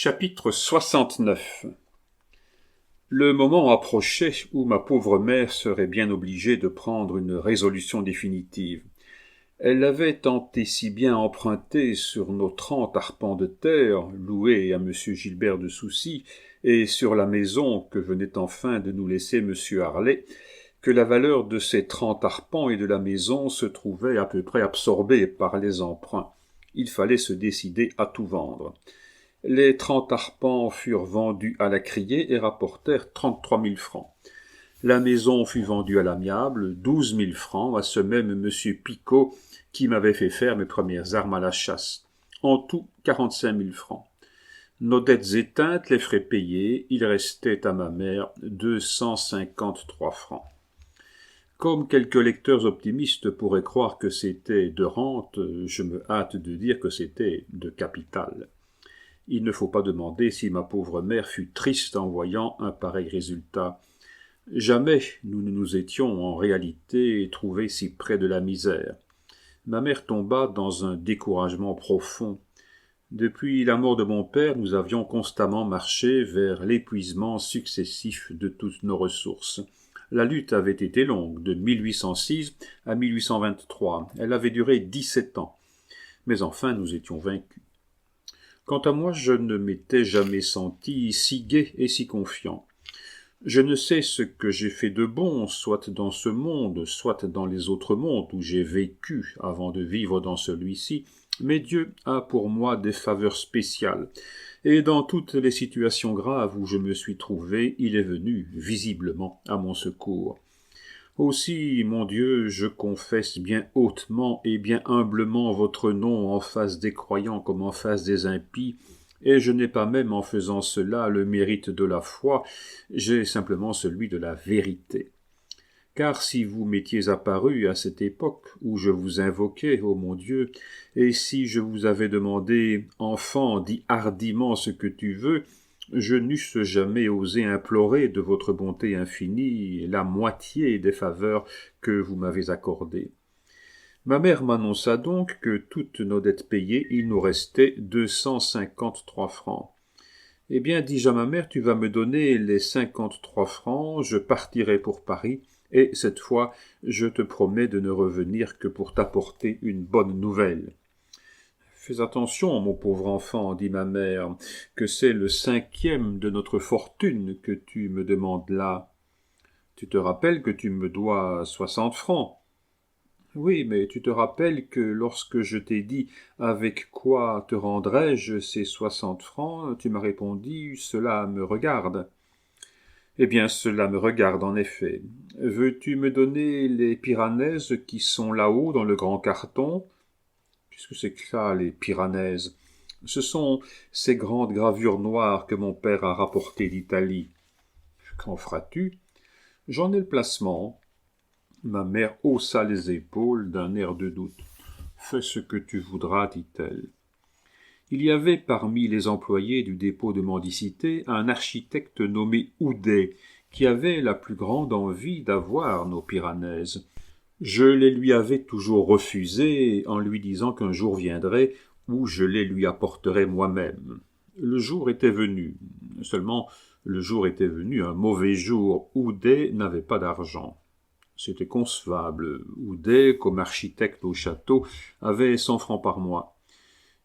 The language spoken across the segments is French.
Chapitre 69. Le moment approchait où ma pauvre mère serait bien obligée de prendre une résolution définitive. Elle avait tenté si bien emprunté sur nos 30 arpents de terre, loués à M. Gilbert de Soucy, et sur la maison que venait enfin de nous laisser M. Harlay, que la valeur de ces 30 arpents et de la maison se trouvait à peu près absorbée par les emprunts. Il fallait se décider à tout vendre. Les 30 arpents furent vendus à la criée et rapportèrent 33 000 francs. La maison fut vendue à l'amiable, 12 000 francs, à ce même M. Picot qui m'avait fait faire mes premières armes à la chasse. En tout, 45 000 francs. Nos dettes éteintes, les frais payés, il restait à ma mère 253 francs. Comme quelques lecteurs optimistes pourraient croire que c'était de rente, je me hâte de dire que c'était de capital. Il ne faut pas demander si ma pauvre mère fut triste en voyant un pareil résultat. Jamais nous ne nous étions en réalité trouvés si près de la misère. Ma mère tomba dans un découragement profond. Depuis la mort de mon père, nous avions constamment marché vers l'épuisement successif de toutes nos ressources. La lutte avait été longue, de 1806 à 1823. Elle avait duré 17 ans. Mais enfin, nous étions vaincus. Quant à moi, je ne m'étais jamais senti si gai et si confiant. Je ne sais ce que j'ai fait de bon, soit dans ce monde, soit dans les autres mondes où j'ai vécu avant de vivre dans celui-ci, mais Dieu a pour moi des faveurs spéciales, et dans toutes les situations graves où je me suis trouvé, il est venu visiblement à mon secours. Aussi, mon Dieu, je confesse bien hautement et bien humblement votre nom en face des croyants comme en face des impies, et je n'ai pas même en faisant cela le mérite de la foi, j'ai simplement celui de la vérité. Car si vous m'étiez apparu à cette époque où je vous invoquais, ô mon Dieu, et si je vous avais demandé « Enfant, dis hardiment ce que tu veux », je n'eusse jamais osé implorer de votre bonté infinie la moitié des faveurs que vous m'avez accordées. Ma mère m'annonça donc que toutes nos dettes payées, il nous restait 253 francs. Eh bien, dis-je à ma mère, tu vas me donner les 53 francs, je partirai pour Paris, et cette fois, je te promets de ne revenir que pour t'apporter une bonne nouvelle. Fais attention, mon pauvre enfant, dit ma mère, que c'est le 5e de notre fortune que tu me demandes là. Tu te rappelles que tu me dois 60 francs. Oui, mais tu te rappelles que lorsque je t'ai dit « Avec quoi te rendrai-je ces 60 francs ?» tu m'as répondu « Cela me regarde. » Eh bien, cela me regarde en effet. Veux-tu me donner les Piranèses qui sont là-haut dans le grand carton ? Qu'est-ce que c'est que ça, les Piranèses ? Ce sont ces grandes gravures noires que mon père a rapportées d'Italie. Qu'en feras-tu ? J'en ai le placement. Ma mère haussa les épaules d'un air de doute. Fais ce que tu voudras, dit-elle. Il y avait parmi les employés du dépôt de mendicité un architecte nommé Houdet, qui avait la plus grande envie d'avoir nos Piranèses. Je les lui avais toujours refusées en lui disant qu'un jour viendrait où je les lui apporterais moi-même. Le jour était venu. Seulement, le jour était venu, un mauvais jour. Houdet n'avait pas d'argent. C'était concevable. Houdet, comme architecte au château, avait 100 francs par mois.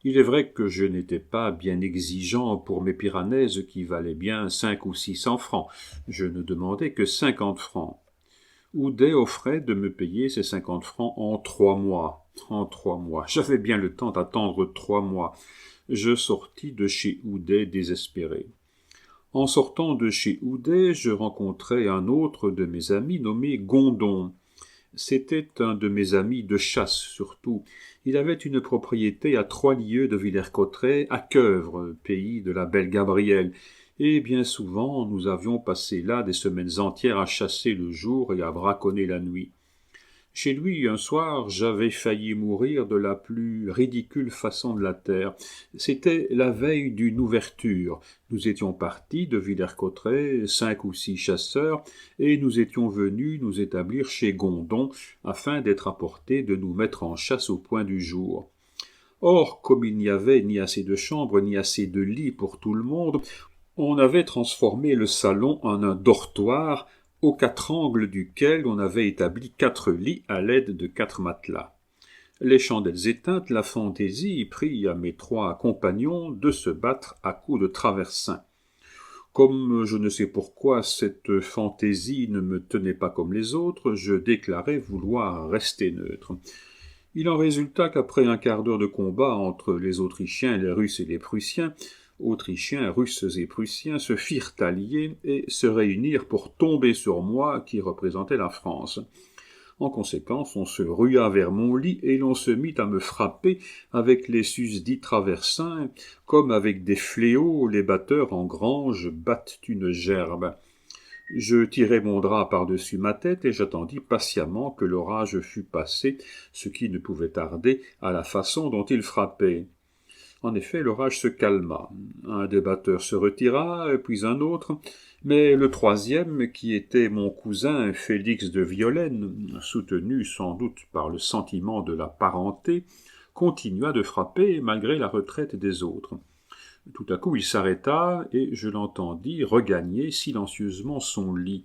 Il est vrai que je n'étais pas bien exigeant pour mes Piranèses qui valaient bien 500 ou 600 francs. Je ne demandais que 50 francs. Houdet offrait de me payer ces 50 francs en 3 mois. En 3 mois. J'avais bien le temps d'attendre 3 mois. Je sortis de chez Houdet désespéré. En sortant de chez Houdet, je rencontrai un autre de mes amis nommé Gondon. C'était un de mes amis de chasse surtout. Il avait une propriété à 3 lieues de Villers-Cotterêts, à Queuvre, pays de la belle Gabrielle, et bien souvent nous avions passé là des semaines entières à chasser le jour et à braconner la nuit. Chez lui, un soir, j'avais failli mourir de la plus ridicule façon de la terre. C'était la veille d'une ouverture. Nous étions partis de Villers-Cotterêts, 5 ou 6 chasseurs, et nous étions venus nous établir chez Gondon, afin d'être apportés de nous mettre en chasse au point du jour. Or, comme il n'y avait ni assez de chambres, ni assez de lits pour tout le monde, on avait transformé le salon en un dortoir, aux 4 angles duquel on avait établi 4 lits à l'aide de 4 matelas. Les chandelles éteintes, la fantaisie prit à mes 3 compagnons de se battre à coups de traversin. Comme je ne sais pourquoi cette fantaisie ne me tenait pas comme les autres, je déclarai vouloir rester neutre. Il en résulta qu'après un quart d'heure de combat entre les Autrichiens, les Russes et les Prussiens, Autrichiens, Russes et Prussiens se firent alliés et se réunirent pour tomber sur moi qui représentais la France. En conséquence, on se rua vers mon lit et l'on se mit à me frapper avec les susdits traversins, comme avec des fléaux les batteurs en grange battent une gerbe. Je tirai mon drap par-dessus ma tête et j'attendis patiemment que l'orage fût passé, ce qui ne pouvait tarder à la façon dont il frappait. En effet, l'orage se calma. Un des batteurs se retira, puis un autre, mais le troisième, qui était mon cousin Félix de Violaine, soutenu sans doute par le sentiment de la parenté, continua de frapper malgré la retraite des autres. Tout à coup, il s'arrêta et je l'entendis regagner silencieusement son lit.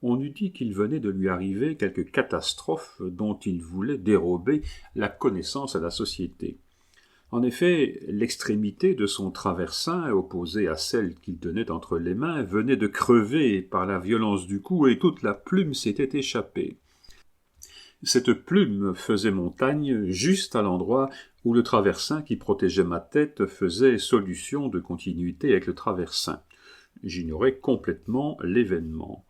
On eût dit qu'il venait de lui arriver quelque catastrophe dont il voulait dérober la connaissance à la société. En effet, l'extrémité de son traversin, opposée à celle qu'il tenait entre les mains, venait de crever par la violence du coup et toute la plume s'était échappée. Cette plume faisait montagne juste à l'endroit où le traversin qui protégeait ma tête faisait solution de continuité avec le traversin. J'ignorais complètement l'événement.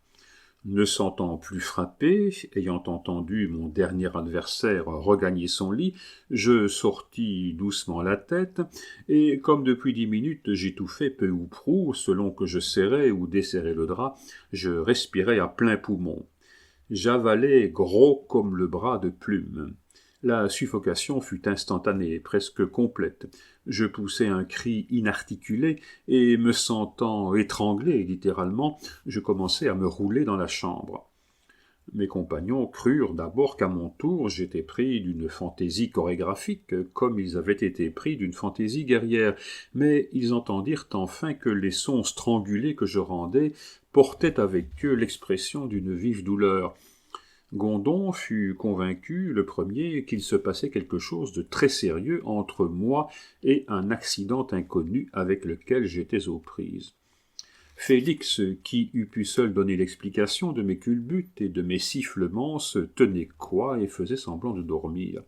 Ne sentant plus frapper, ayant entendu mon dernier adversaire regagner son lit, je sortis doucement la tête, et comme depuis 10 minutes j'étouffais peu ou prou, selon que je serrais ou desserrais le drap, je respirais à plein poumon. J'avalais gros comme le bras de Plume. La suffocation fut instantanée, presque complète. Je poussai un cri inarticulé, et me sentant étranglé, littéralement, je commençai à me rouler dans la chambre. Mes compagnons crurent d'abord qu'à mon tour j'étais pris d'une fantaisie chorégraphique, comme ils avaient été pris d'une fantaisie guerrière, mais ils entendirent enfin que les sons strangulés que je rendais portaient avec eux l'expression d'une vive douleur. Gondon fut convaincu, le premier, qu'il se passait quelque chose de très sérieux entre moi et un accident inconnu avec lequel j'étais aux prises. Félix, qui eût pu seul donner l'explication de mes culbutes et de mes sifflements, se tenait coi et faisait semblant de dormir.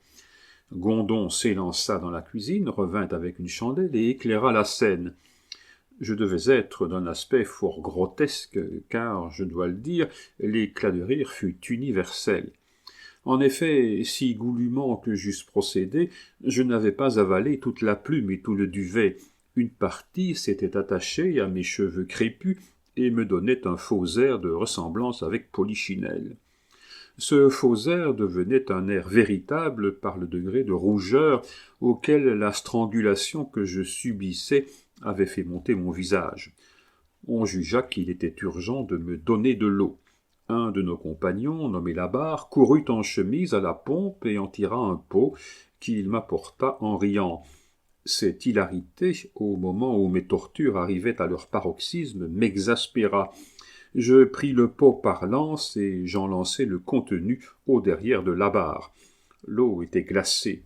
Gondon s'élança dans la cuisine, revint avec une chandelle et éclaira la scène. Je devais être d'un aspect fort grotesque, car, je dois le dire, l'éclat de rire fut universel. En effet, si goulûment que j'eusse procédé, je n'avais pas avalé toute la plume et tout le duvet. Une partie s'était attachée à mes cheveux crépus et me donnait un faux air de ressemblance avec Polichinelle. Ce faux air devenait un air véritable par le degré de rougeur auquel la strangulation que je subissais avait fait monter mon visage. On jugea qu'il était urgent de me donner de l'eau. Un de nos compagnons, nommé Labarre, courut en chemise à la pompe et en tira un pot qu'il m'apporta en riant. Cette hilarité, au moment où mes tortures arrivaient à leur paroxysme, m'exaspéra. Je pris le pot par l'anse et j'en lançai le contenu au derrière de Labarre. L'eau était glacée.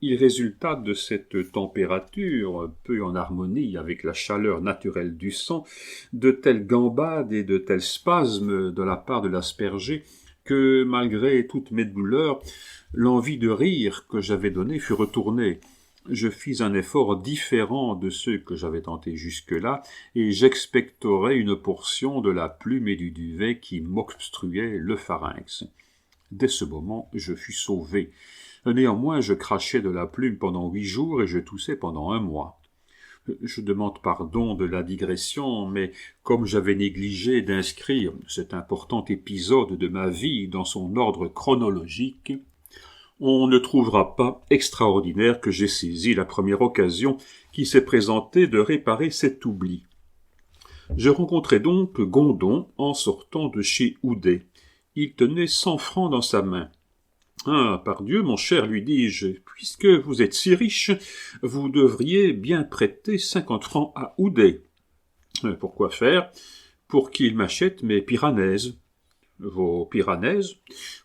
Il résulta de cette température, peu en harmonie avec la chaleur naturelle du sang, de telles gambades et de tels spasmes de la part de l'aspergé que, malgré toutes mes douleurs, l'envie de rire que j'avais donnée fut retournée. Je fis un effort différent de ceux que j'avais tentés jusque-là, et j'expectorais une portion de la plume et du duvet qui m'obstruait le pharynx. Dès ce moment, je fus sauvé. Néanmoins, je crachai de la plume pendant 8 jours et je toussais pendant 1 mois. Je demande pardon de la digression, mais comme j'avais négligé d'inscrire cet important épisode de ma vie dans son ordre chronologique, on ne trouvera pas extraordinaire que j'ai saisi la première occasion qui s'est présentée de réparer cet oubli. Je rencontrai donc Gondon en sortant de chez Houdet. Il tenait 100 francs dans sa main. Ah, pardieu, mon cher, lui dis-je, puisque vous êtes si riche, vous devriez bien prêter 50 francs à Houdet. Pourquoi faire? Pour qu'il m'achète mes Piranèses. Vos Piranèses?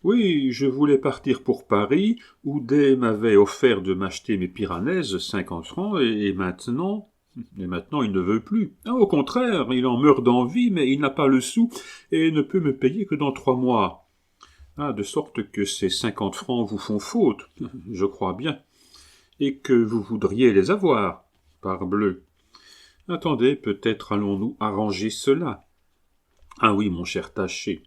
Oui, je voulais partir pour Paris. Houdet m'avait offert de m'acheter mes Piranèses, 50 francs, et maintenant... Et maintenant, il ne veut plus. Ah, au contraire, il en meurt d'envie, mais il n'a pas le sou, et ne peut me payer que dans 3 mois. Ah, de sorte que ces 50 francs vous font faute, je crois bien, et que vous voudriez les avoir, parbleu. Attendez, peut-être allons-nous arranger cela. Ah oui, mon cher Taché.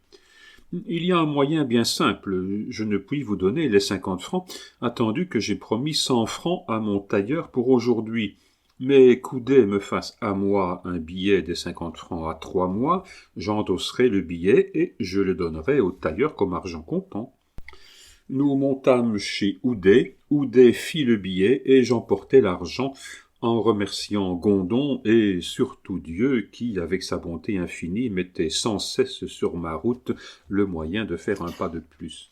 Il y a un moyen bien simple. Je ne puis vous donner les 50 francs, attendu que j'ai promis 100 francs à mon tailleur pour aujourd'hui. Mais qu'Houdet me fasse à moi un billet des 50 francs à 3 mois, j'endosserai le billet et je le donnerai au tailleur comme argent comptant. Nous montâmes chez Houdet, Houdet fit le billet et j'emportai l'argent en remerciant Gondon et surtout Dieu qui, avec sa bonté infinie, mettait sans cesse sur ma route le moyen de faire un pas de plus.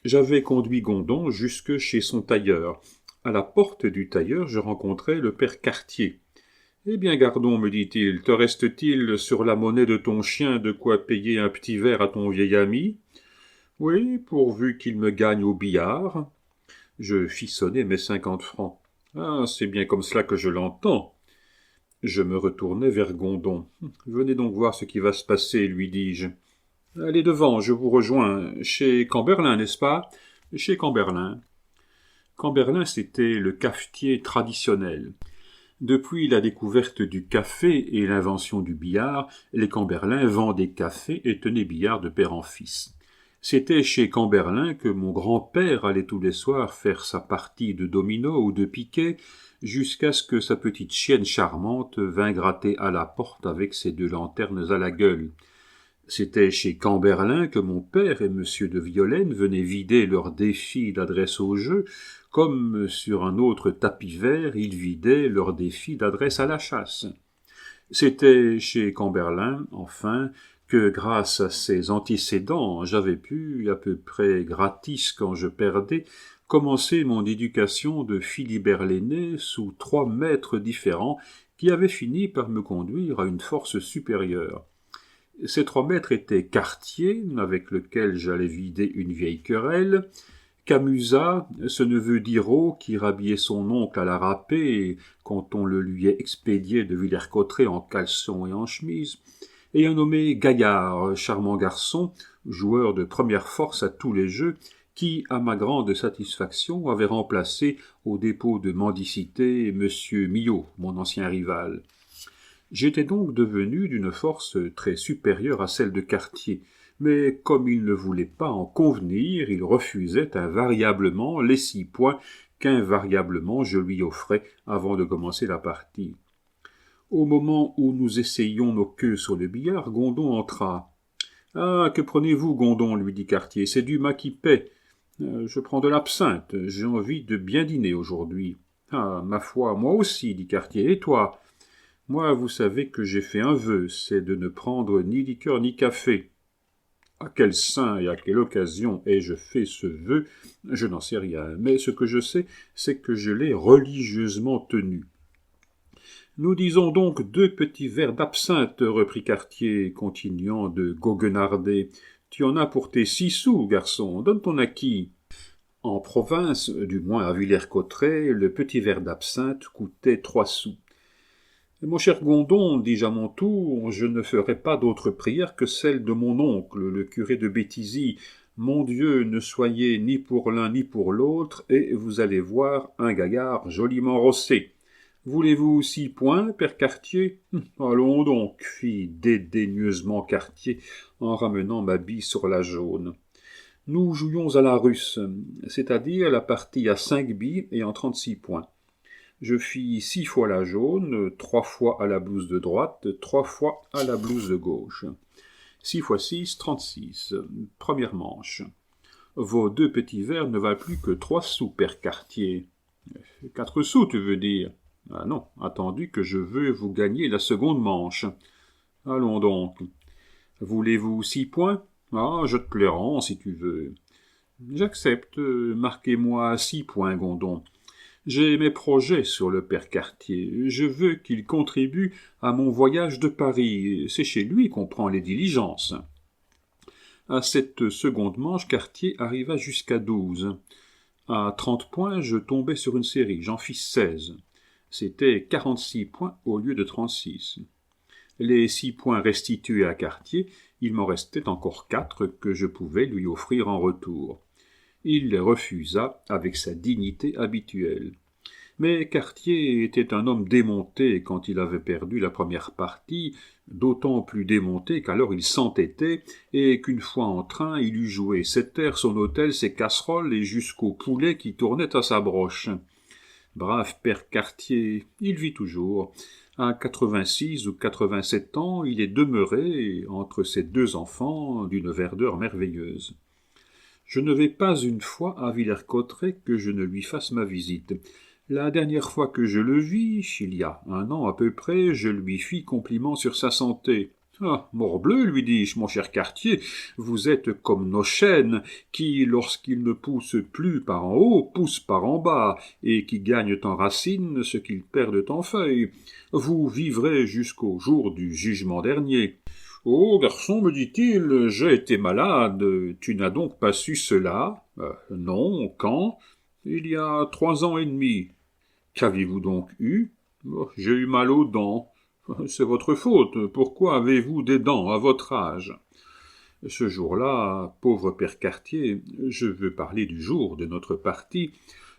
J'avais conduit Gondon jusque chez son tailleur. À la porte du tailleur, je rencontrai le père Cartier. « Eh bien, Gardon, me dit-il, te reste-t-il sur la monnaie de ton chien de quoi payer un petit verre à ton vieil ami ?»« Oui, pourvu qu'il me gagne au billard. » Je fis sonner mes 50 francs. « Ah, c'est bien comme cela que je l'entends. » Je me retournai vers Gondon. « Venez donc voir ce qui va se passer, lui dis-je. »« Allez devant, je vous rejoins. Chez Camberlin, n'est-ce pas ? » ?»« Chez Camberlin. » Camberlin, c'était le cafetier traditionnel. Depuis la découverte du café et l'invention du billard, les Camberlin vendaient café et tenaient billard de père en fils. C'était chez Camberlin que mon grand-père allait tous les soirs faire sa partie de domino ou de piquet, jusqu'à ce que sa petite chienne charmante vînt gratter à la porte avec ses 2 lanternes à la gueule. C'était chez Camberlin que mon père et M. de Violaine venaient vider leurs défis d'adresse au jeu, comme sur un autre tapis vert, ils vidaient leurs défis d'adresse à la chasse. C'était chez Camberlin, enfin, que grâce à ces antécédents, j'avais pu, à peu près gratis quand je perdais, commencer mon éducation de Philibert l'aîné sous 3 maîtres différents qui avaient fini par me conduire à une force supérieure. Ces 3 maîtres étaient Cartier, avec lequel j'allais vider une vieille querelle, Camusat, ce neveu d'Hirault qui rhabillait son oncle à la râpée quand on le lui expédiait de Villers-Cotterêts en caleçon et en chemise, et un nommé Gaillard, charmant garçon, joueur de première force à tous les jeux, qui, à ma grande satisfaction, avait remplacé au dépôt de mendicité Monsieur Millot, mon ancien rival. J'étais donc devenu d'une force très supérieure à celle de Cartier, mais comme il ne voulait pas en convenir, il refusait invariablement les 6 points qu'invariablement je lui offrais avant de commencer la partie. Au moment où nous essayions nos queues sur le billard, Gondon entra. « Ah, que prenez-vous, Gondon ?» lui dit Cartier. « C'est Dumas qui paie. Je prends de l'absinthe. J'ai envie de bien dîner aujourd'hui. »« Ah, ma foi, moi aussi, dit Cartier. Et toi ?»« Moi, vous savez que j'ai fait un vœu, c'est de ne prendre ni liqueur ni café. » À quel saint et à quelle occasion ai-je fait ce vœu? Je n'en sais rien, mais ce que je sais, c'est que je l'ai religieusement tenu. Nous disons donc 2 petits verres d'absinthe, reprit Cartier, continuant de goguenarder. Tu en as pour tes 6 sous, garçon, donne ton acquis. En province, du moins à Villers-Cotterêts, le petit verre d'absinthe coûtait 3 sous. Mon cher Gondon, dis-je à mon tour, je ne ferai pas d'autre prière que celle de mon oncle, le curé de Béthisy. Mon Dieu, ne soyez ni pour l'un ni pour l'autre, et vous allez voir un gaillard joliment rossé. Voulez-vous 6 points, père Cartier? Allons donc, fit dédaigneusement Cartier, en ramenant ma bille sur la jaune. Nous jouions à la russe, c'est-à-dire la partie à 5 billes et en 36 points. Je fis 6 fois la jaune, 3 fois à la blouse de droite, 3 fois à la blouse de gauche. 6 fois 6, 36. Première manche. Vos 2 petits verres ne valent plus que 3 sous, père Cartier. 4 sous, tu veux dire? Ah non, attendu que je veux vous gagner la seconde manche. Allons donc. Voulez-vous 6 points? Ah, je te les rends, si tu veux. J'accepte, marquez-moi 6 points, Gondon. J'ai mes projets sur le père Cartier. Je veux qu'il contribue à mon voyage de Paris. C'est chez lui qu'on prend les diligences. À cette seconde manche, Cartier arriva jusqu'à 12. À 30 points, je tombais sur une série. J'en fis 16. C'était 46 points au lieu de 36. Les 6 points restitués à Cartier, il m'en restait encore 4 que je pouvais lui offrir en retour. Il les refusa avec sa dignité habituelle. Mais Cartier était un homme démonté quand il avait perdu la première partie, d'autant plus démonté qu'alors il s'entêtait, et qu'une fois en train, il eût joué ses terres, son hôtel, ses casseroles, et jusqu'au poulet qui tournait à sa broche. Brave père Cartier, il vit toujours. À 86 ou 87 ans, il est demeuré, entre ses 2 enfants, d'une verdeur merveilleuse. Je ne vais pas une fois à Villers-Cotterêts que je ne lui fasse ma visite. La dernière fois que je le vis, il y a 1 an à peu près, je lui fis compliment sur sa santé. « Ah, morbleu, lui dis-je, mon cher Cartier, vous êtes comme nos chênes, qui, lorsqu'ils ne poussent plus par en haut, poussent par en bas, et qui gagnent en racines ce qu'ils perdent en feuilles. Vous vivrez jusqu'au jour du jugement dernier. » « Oh, garçon, me dit-il, j'ai été malade. Tu n'as donc pas su cela ? Non, quand ? Il y a 3 ans et demi. Qu'avez-vous donc eu ? J'ai eu mal aux dents. C'est votre faute. Pourquoi avez-vous des dents à votre âge ? Ce jour-là, pauvre père Cartier, je veux parler du jour de notre partie,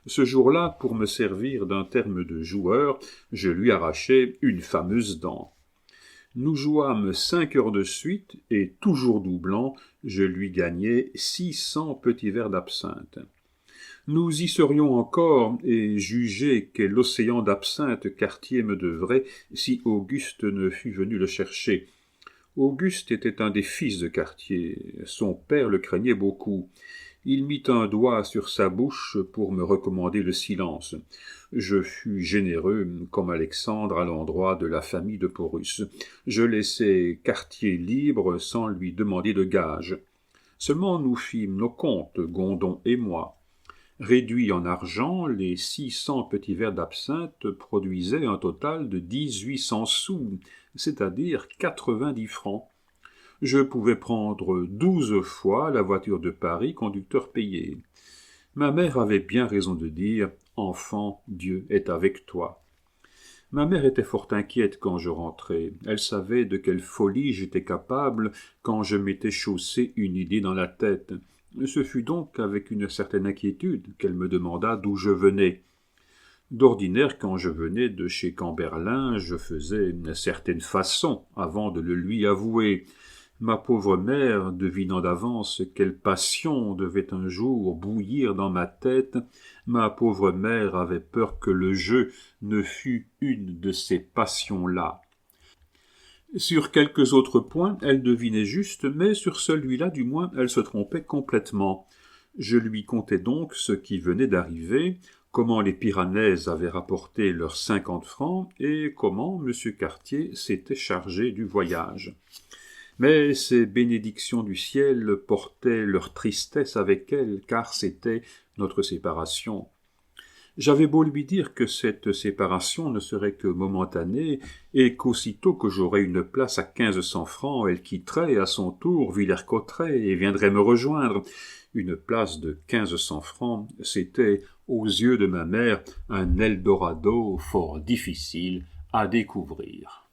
ce jour-là, pour me servir d'un terme de joueur, je lui arrachai une fameuse dent. Nous jouâmes 5 heures de suite, et toujours doublant, je lui gagnai 600 petits verres d'absinthe. Nous y serions encore, et jugez quel océan d'absinthe Cartier me devrait si Auguste ne fût venu le chercher. Auguste était un des fils de Cartier. Son père le craignait beaucoup. Il mit un doigt sur sa bouche pour me recommander le silence. Je fus généreux, comme Alexandre à l'endroit de la famille de Porus. Je laissai Cartier libre sans lui demander de gage. Seulement nous fîmes nos comptes, Gondon et moi. Réduits en argent, les 600 petits verres d'absinthe produisaient un total de 1800 sous, c'est-à-dire 90 francs. Je pouvais prendre 12 fois la voiture de Paris, conducteur payé. Ma mère avait bien raison de dire « Enfant, Dieu est avec toi ». Ma mère était fort inquiète quand je rentrais. Elle savait de quelle folie j'étais capable quand je m'étais chaussé une idée dans la tête. Ce fut donc avec une certaine inquiétude qu'elle me demanda d'où je venais. D'ordinaire, quand je venais de chez Camberlin, je faisais une certaine façon avant de le lui avouer. Ma pauvre mère, devinant d'avance quelle passion devait un jour bouillir dans ma tête, ma pauvre mère avait peur que le jeu ne fût une de ces passions-là. Sur quelques autres points, elle devinait juste, mais sur celui-là, du moins, elle se trompait complètement. Je lui contai donc ce qui venait d'arriver, comment les Pyrénées avaient rapporté leurs 50 francs et comment M. Cartier s'était chargé du voyage. Mais ces bénédictions du ciel portaient leur tristesse avec elles, car c'était notre séparation. J'avais beau lui dire que cette séparation ne serait que momentanée, et qu'aussitôt que j'aurais une place à 1500 francs, elle quitterait à son tour Villers-Cotterêts et viendrait me rejoindre. Une place de 1500 francs, c'était, aux yeux de ma mère, un Eldorado fort difficile à découvrir.